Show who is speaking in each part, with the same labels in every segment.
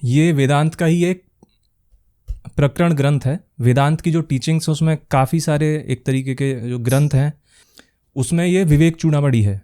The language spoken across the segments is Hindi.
Speaker 1: ये वेदांत का ही एक प्रकरण ग्रंथ है। वेदांत की जो टीचिंग्स है उसमें काफ़ी सारे एक तरीके के जो ग्रंथ हैं उसमें ये विवेक चूड़ामणि है,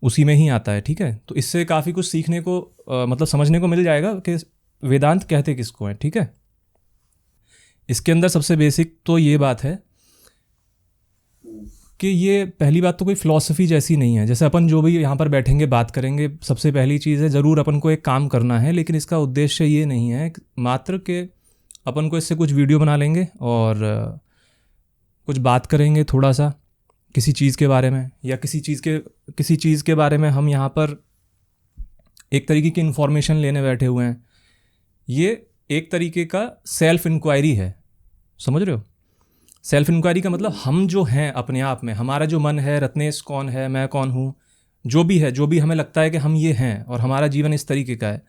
Speaker 1: उसी में ही आता है। ठीक है, तो इससे काफ़ी कुछ सीखने को मतलब समझने को मिल जाएगा कि वेदांत कहते किसको हैं। ठीक है, इसके अंदर सबसे बेसिक तो ये बात है कि ये पहली बात तो कोई फ़िलॉसफी जैसी नहीं है। जैसे अपन जो भी यहाँ पर बैठेंगे बात करेंगे, सबसे पहली चीज़ है ज़रूर अपन को एक काम करना है, लेकिन इसका उद्देश्य ये नहीं है मात्र कि अपन को इससे कुछ वीडियो बना लेंगे और कुछ बात करेंगे थोड़ा सा किसी चीज़ के बारे में, या किसी चीज़ के बारे में हम यहाँ पर एक तरीके की इन्फॉर्मेशन लेने बैठे हुए हैं। ये एक तरीके का सेल्फ इंक्वायरी है, समझ रहे हो? सेल्फ इंक्वायरी का मतलब हम जो हैं अपने आप में, हमारा जो मन है, रत्नेश कौन है, मैं कौन हूँ, जो भी है, जो भी हमें लगता है कि हम ये हैं और हमारा जीवन इस तरीके का है,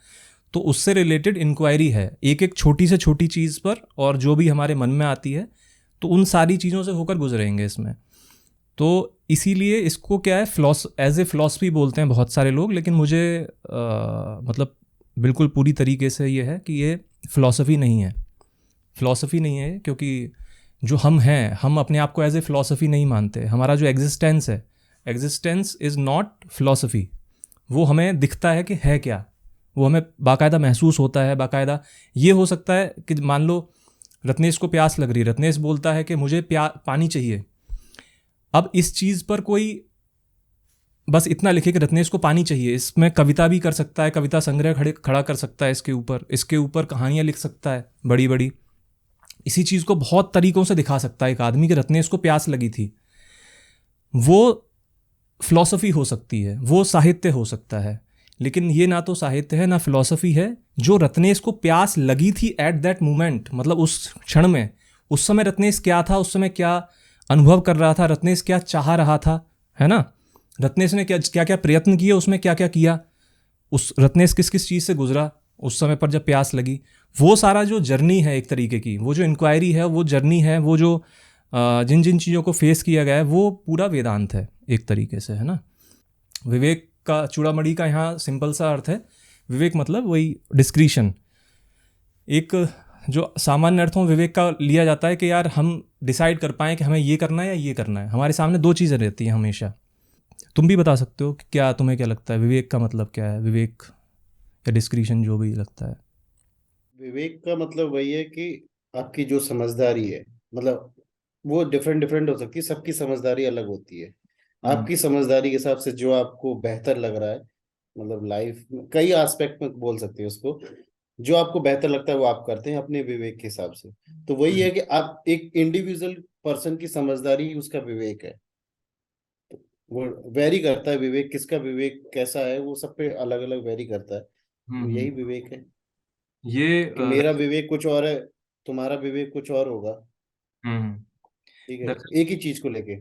Speaker 1: तो उससे रिलेटेड इंक्वायरी है एक एक छोटी से छोटी चीज़ पर, और जो भी हमारे मन में आती है तो उन सारी चीज़ों से होकर गुजरेंगे इसमें। तो इसीलिए इसको क्या है, एज ए फ़िलॉसफी बोलते हैं बहुत सारे लोग, लेकिन मुझे मतलब बिल्कुल पूरी तरीके से ये है कि ये फ़िलॉसफी नहीं है। फ़िलॉसफी नहीं है क्योंकि जो हम हैं, हम अपने आप को एज ए फ़िलॉसफी नहीं मानते। हमारा जो एग्जिस्टेंस है, एग्जिस्टेंस इज़ नॉट फ़िलॉसफी। वो हमें दिखता है कि है क्या, वो हमें बाकायदा महसूस होता है। बाकायदा ये हो सकता है कि मान लो रत्नेश को प्यास लग रही है, रत्नेश बोलता है कि मुझे पानी चाहिए। अब इस चीज़ पर कोई बस इतना लिखे कि रत्नेश को पानी चाहिए, इसमें कविता भी कर सकता है, कविता संग्रह खड़ा कर सकता है, इसके ऊपर कहानियाँ लिख सकता है बड़ी बड़ी। इसी चीज़ को बहुत तरीक़ों से दिखा सकता है एक आदमी कि रत्नेश को प्यास लगी थी। वो फ़िलॉसफी हो सकती है, वो साहित्य हो सकता है, लेकिन ये ना तो साहित्य है ना फ़िलॉसफी है। जो रत्नेश को प्यास लगी थी एट दैट मोमेंट, मतलब उस क्षण में, उस समय रत्नेश क्या था, उस समय क्या अनुभव कर रहा था, रत्नेश क्या चाह रहा था, है ना? रत्नेश ने क्या क्या प्रयत्न किए, उसमें क्या क्या किया, उस रत्नेश किस किस चीज़ से गुजरा उस समय पर जब प्यास लगी, वो सारा जो जर्नी है एक तरीके की, वो जो इंक्वायरी है, वो जर्नी है, वो जो जिन जिन चीज़ों को फेस किया गया है, वो पूरा वेदांत है एक तरीके से, है ना? विवेक का चूड़ामणि का यहाँ सिंपल सा अर्थ है, विवेक मतलब वही डिस्क्रीशन। एक जो सामान्य अर्थों विवेक का लिया जाता है कि यार हम डिसाइड कर पाएँ कि हमें ये करना है या ये करना है। हमारे सामने दो चीज़ें रहती हैं हमेशा। तुम भी बता सकते हो कि क्या तुम्हें क्या लगता है, विवेक का मतलब क्या है, विवेक या डिस्क्रीशन, जो भी लगता है।
Speaker 2: विवेक का मतलब वही है कि आपकी जो समझदारी है, मतलब वो डिफरेंट डिफरेंट हो सकती है, सबकी समझदारी अलग होती है।
Speaker 1: हम्म।
Speaker 2: आपकी समझदारी के हिसाब से जो आपको बेहतर लग रहा है, मतलब लाइफ में कई एस्पेक्ट में बोल सकते हैं उसको, जो आपको बेहतर लगता है वो आप करते हैं अपने विवेक के हिसाब से। तो वही है कि आप एक इंडिविजुअल पर्सन की समझदारी ही उसका विवेक है। वो वेरी करता है, विवेक किसका विवेक कैसा है वो सब पे अलग अलग वेरी करता है। तो
Speaker 1: हम्म।
Speaker 2: यही विवेक है
Speaker 1: ये
Speaker 2: कि मेरा विवेक कुछ और है, तुम्हारा विवेक कुछ और होगा।
Speaker 1: हम्म।
Speaker 2: ठीक है,
Speaker 1: दरअसल
Speaker 2: एक ही चीज को लेके।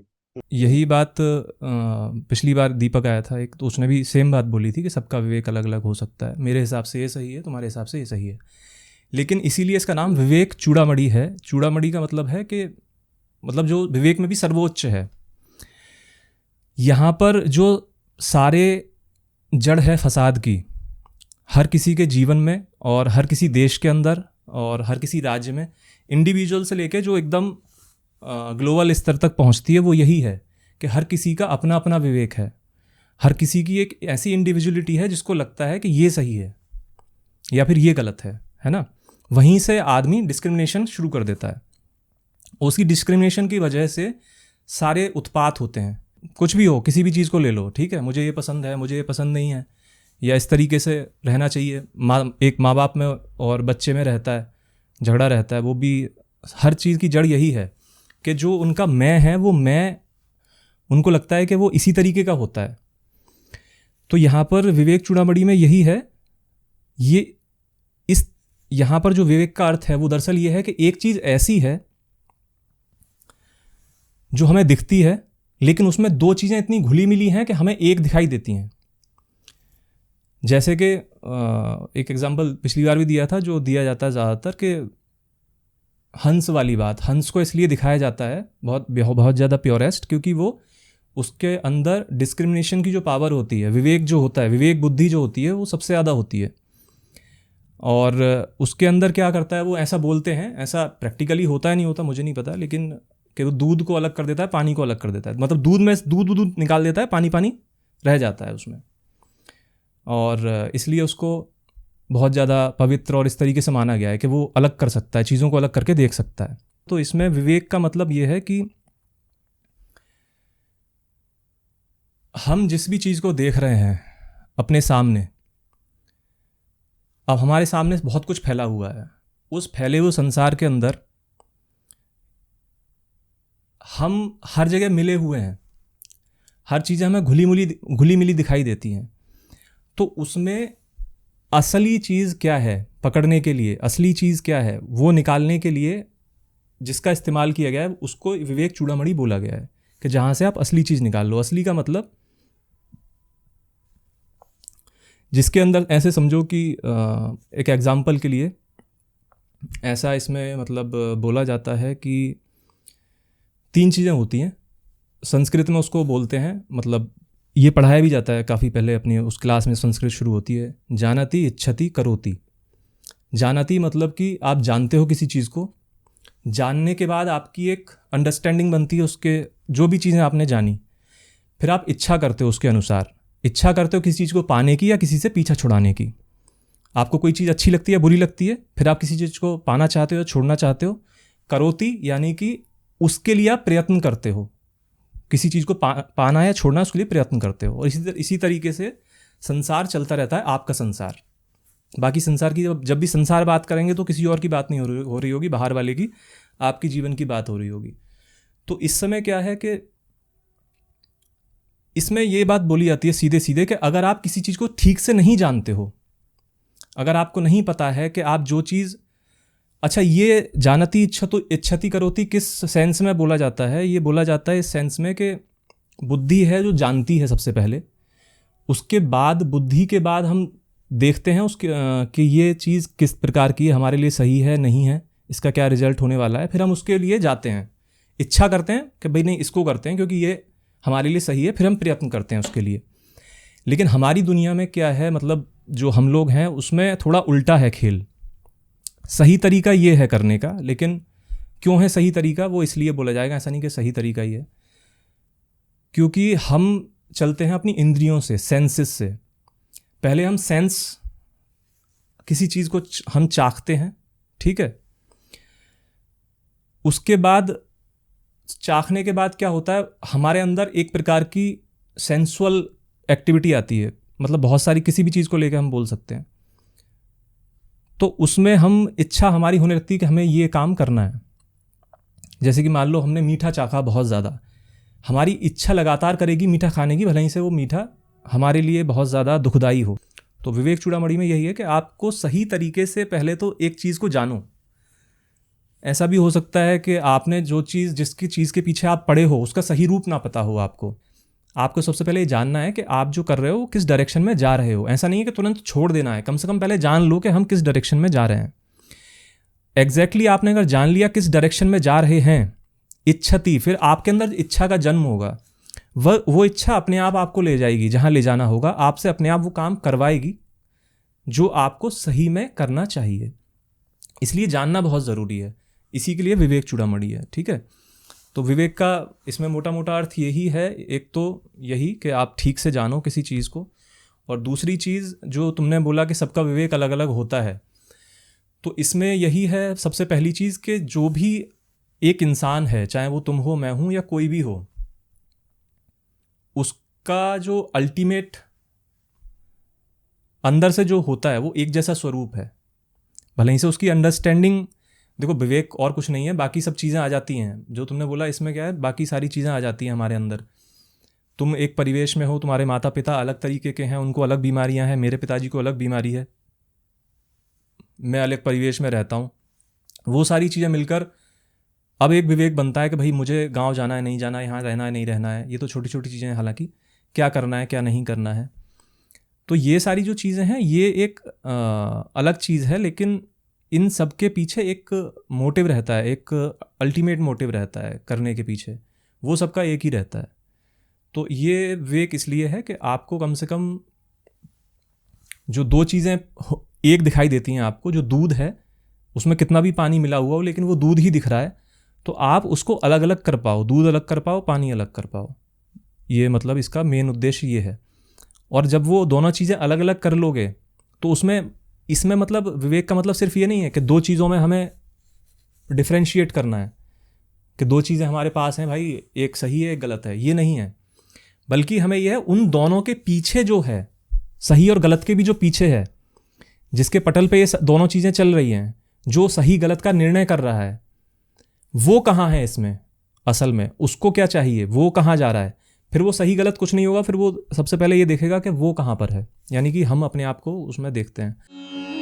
Speaker 1: यही बात पिछली बार दीपक आया था एक, तो उसने भी सेम बात बोली थी कि सबका विवेक अलग अलग हो सकता है। मेरे हिसाब से ये सही है, तुम्हारे हिसाब से ये सही है, लेकिन इसीलिए इसका नाम विवेक चूड़ामणि है। चूड़ामणि का मतलब है कि मतलब जो विवेक में भी सर्वोच्च है। यहाँ पर जो सारे जड़ है फसाद की, हर किसी के जीवन में और हर किसी देश के अंदर और हर किसी राज्य में, इंडिविजुअल से लेके जो एकदम ग्लोबल स्तर तक पहुंचती है, वो यही है कि हर किसी का अपना अपना विवेक है। हर किसी की एक ऐसी इंडिविजुअलिटी है जिसको लगता है कि ये सही है या फिर ये गलत है ना? वहीं से आदमी डिस्क्रिमिनेशन शुरू कर देता है। उसकी डिस्क्रिमिनेशन की वजह से सारे उत्पात होते हैं। कुछ भी हो, किसी भी चीज़ को ले लो, ठीक है, मुझे ये पसंद है, मुझे ये पसंद नहीं है, या इस तरीके से रहना चाहिए। एक माँ बाप में और बच्चे में रहता है, झगड़ा रहता है, वो भी हर चीज़ की जड़ यही है कि जो उनका मैं है, वो मैं उनको लगता है कि वो इसी तरीके का होता है। तो यहाँ पर विवेक चूड़ामणि में यही है। ये इस यहाँ पर जो विवेक का अर्थ है वो दरअसल ये है कि एक चीज़ ऐसी है जो हमें दिखती है, लेकिन उसमें दो चीज़ें इतनी घुली मिली हैं कि हमें एक दिखाई देती हैं। जैसे कि एक एग्जांपल पिछली बार भी दिया था, जो दिया जाता है ज़्यादातर, कि हंस वाली बात। हंस को इसलिए दिखाया जाता है बहुत बहुत ज़्यादा प्योरेस्ट, क्योंकि वो उसके अंदर डिस्क्रिमिनेशन की जो पावर होती है, विवेक जो होता है, विवेक बुद्धि जो होती है, वो सबसे ज़्यादा होती है। और उसके अंदर क्या करता है वो, ऐसा बोलते हैं, ऐसा प्रैक्टिकली होता है नहीं होता मुझे नहीं पता, लेकिन कि वो दूध को अलग कर देता है, पानी को अलग कर देता है, मतलब दूध में दूध निकाल देता है, पानी पानी रह जाता है उसमें, और इसलिए उसको बहुत ज़्यादा पवित्र और इस तरीके से माना गया है कि वो अलग कर सकता है, चीज़ों को अलग करके देख सकता है। तो इसमें विवेक का मतलब ये है कि हम जिस भी चीज़ को देख रहे हैं अपने सामने, अब हमारे सामने बहुत कुछ फैला हुआ है, उस फैले हुए संसार के अंदर हम हर जगह मिले हुए हैं, हर चीज़ें हमें घुली मिली दिखाई देती हैं। तो उसमें असली चीज़ क्या है पकड़ने के लिए, असली चीज़ क्या है वो निकालने के लिए जिसका इस्तेमाल किया गया है उसको विवेक चूड़ामणि बोला गया है, कि जहाँ से आप असली चीज़ निकाल लो। असली का मतलब जिसके अंदर ऐसे समझो कि एक एग्जाम्पल के लिए ऐसा इसमें मतलब बोला जाता है कि 3 चीज़ें होती हैं, संस्कृत में उसको बोलते हैं, मतलब ये पढ़ाया भी जाता है काफ़ी पहले अपनी उस क्लास में, संस्कृत शुरू होती है, जानति इच्छति करोति। जानति मतलब कि आप जानते हो किसी चीज़ को, जानने के बाद आपकी एक अंडरस्टैंडिंग बनती है उसके, जो भी चीज़ें आपने जानी, फिर आप इच्छा करते हो उसके अनुसार, इच्छा करते हो किसी चीज़ को पाने की या किसी से पीछा छुड़ाने की। आपको कोई चीज़ अच्छी लगती है बुरी लगती है, फिर आप किसी चीज़ को पाना चाहते हो छोड़ना चाहते हो। करोति यानी कि उसके लिए आप प्रयत्न करते हो, किसी चीज़ को पाना या छोड़ना उसके लिए प्रयत्न करते हो। और इसी तरीके से संसार चलता रहता है, आपका संसार। बाकी संसार की जब भी संसार बात करेंगे तो किसी और की बात नहीं हो रही होगी, बाहर वाले की, आपकी जीवन की बात हो रही होगी। तो इस समय क्या है कि इसमें ये बात बोली जाती है सीधे सीधे कि अगर आप किसी चीज़ को ठीक से नहीं जानते हो, अगर आपको नहीं पता है कि आप जो चीज़, अच्छा ये जानती इच्छति करोति किस सेंस में बोला जाता है, ये बोला जाता है इस सेंस में कि बुद्धि है जो जानती है सबसे पहले, उसके बाद बुद्धि के बाद हम देखते हैं उसके कि ये चीज़ किस प्रकार की है, हमारे लिए सही है नहीं है, इसका क्या रिजल्ट होने वाला है, फिर हम उसके लिए जाते हैं, इच्छा करते हैं कि भाई नहीं इसको करते हैं क्योंकि ये हमारे लिए सही है, फिर हम प्रयत्न करते हैं उसके लिए। लेकिन हमारी दुनिया में क्या है, मतलब जो हम लोग हैं उसमें थोड़ा उल्टा है खेल। सही तरीका ये है करने का, लेकिन क्यों है सही तरीका वो इसलिए बोला जाएगा, ऐसा नहीं कि सही तरीका ही है, क्योंकि हम चलते हैं अपनी इंद्रियों से, सेंसेस से। पहले हम सेंस किसी चीज़ को हम चाखते हैं, ठीक है, उसके बाद चाखने के बाद क्या होता है, हमारे अंदर एक प्रकार की सेंसुअल एक्टिविटी आती है, मतलब बहुत सारी किसी भी चीज़ को लेकर हम बोल सकते हैं। तो उसमें हम इच्छा हमारी होने लगती है कि हमें ये काम करना है। जैसे कि मान लो हमने मीठा चाखा बहुत ज़्यादा, हमारी इच्छा लगातार करेगी मीठा खाने की, भले ही से वो मीठा हमारे लिए बहुत ज़्यादा दुखदाई हो। तो विवेक चूड़ामणि में यही है कि आपको सही तरीके से पहले तो एक चीज़ को जानो। ऐसा भी हो सकता है कि आपने जो चीज़, जिसकी चीज़ के पीछे आप पड़े हो, उसका सही रूप ना पता हो आपको सबसे पहले ये जानना है कि आप जो कर रहे हो किस डायरेक्शन में जा रहे हो। ऐसा नहीं है कि तुरंत छोड़ देना है, कम से कम पहले जान लो कि हम किस डायरेक्शन में जा रहे हैं। एग्जैक्टली आपने अगर जान लिया किस डायरेक्शन में जा रहे हैं, इच्छति, फिर आपके अंदर इच्छा का जन्म होगा, वो इच्छा अपने आप आपको ले जाएगी जहाँ ले जाना होगा, आपसे अपने आप वो काम करवाएगी जो आपको सही में करना चाहिए। इसलिए जानना बहुत ज़रूरी है, इसी के लिए विवेक चूड़ामणि है, ठीक है। तो विवेक का इसमें मोटा मोटा अर्थ यही है, एक तो यही कि आप ठीक से जानो किसी चीज़ को, और दूसरी चीज़ जो तुमने बोला कि सबका विवेक अलग अलग होता है, तो इसमें यही है सबसे पहली चीज़ कि जो भी एक इंसान है, चाहे वो तुम हो, मैं हूँ या कोई भी हो, उसका जो अल्टीमेट अंदर से जो होता है वो एक जैसा स्वरूप है। भले ही से उसकी अंडरस्टैंडिंग, देखो विवेक और कुछ नहीं है, बाकी सब चीज़ें आ जाती हैं जो तुमने बोला, इसमें क्या है, बाकी सारी चीज़ें आ जाती हैं हमारे अंदर। तुम एक परिवेश में हो, तुम्हारे माता पिता अलग तरीके के हैं, उनको अलग बीमारियां हैं, मेरे पिताजी को अलग बीमारी है, मैं अलग परिवेश में रहता हूँ, वो सारी चीज़ें मिलकर अब एक विवेक बनता है कि भाई मुझे गांव जाना है नहीं जाना है, यहाँ रहना है नहीं रहना है। ये तो छोटी छोटी चीज़ें हैं, हालांकि क्या करना है क्या नहीं करना है, तो ये सारी जो चीज़ें हैं ये एक अलग चीज़ है, लेकिन इन सब के पीछे एक मोटिव रहता है, एक अल्टीमेट मोटिव रहता है करने के पीछे, वो सबका एक ही रहता है। तो ये विवेक इसलिए है कि आपको कम से कम जो दो चीज़ें एक दिखाई देती हैं आपको, जो दूध है उसमें कितना भी पानी मिला हुआ हो लेकिन वो दूध ही दिख रहा है, तो आप उसको अलग अलग कर पाओ, दूध अलग कर पाओ, पानी अलग कर पाओ। ये मतलब इसका मेन उद्देश्य ये है। और जब वो दोनों चीज़ें अलग अलग कर लोगे तो इसमें मतलब विवेक का मतलब सिर्फ ये नहीं है कि दो चीज़ों में हमें डिफ्रेंशिएट करना है कि दो चीज़ें हमारे पास हैं भाई, एक सही है एक गलत है, ये नहीं है। बल्कि हमें यह है उन दोनों के पीछे जो है, सही और गलत के भी जो पीछे है, जिसके पटल पे ये दोनों चीज़ें चल रही हैं, जो सही गलत का निर्णय कर रहा है, वो कहाँ है इसमें असल में, उसको क्या चाहिए, वो कहाँ जा रहा है। फिर वो सही गलत कुछ नहीं होगा, फिर वो सबसे पहले ये देखेगा कि वो कहाँ पर है, यानी कि हम अपने आप को उसमें देखते हैं।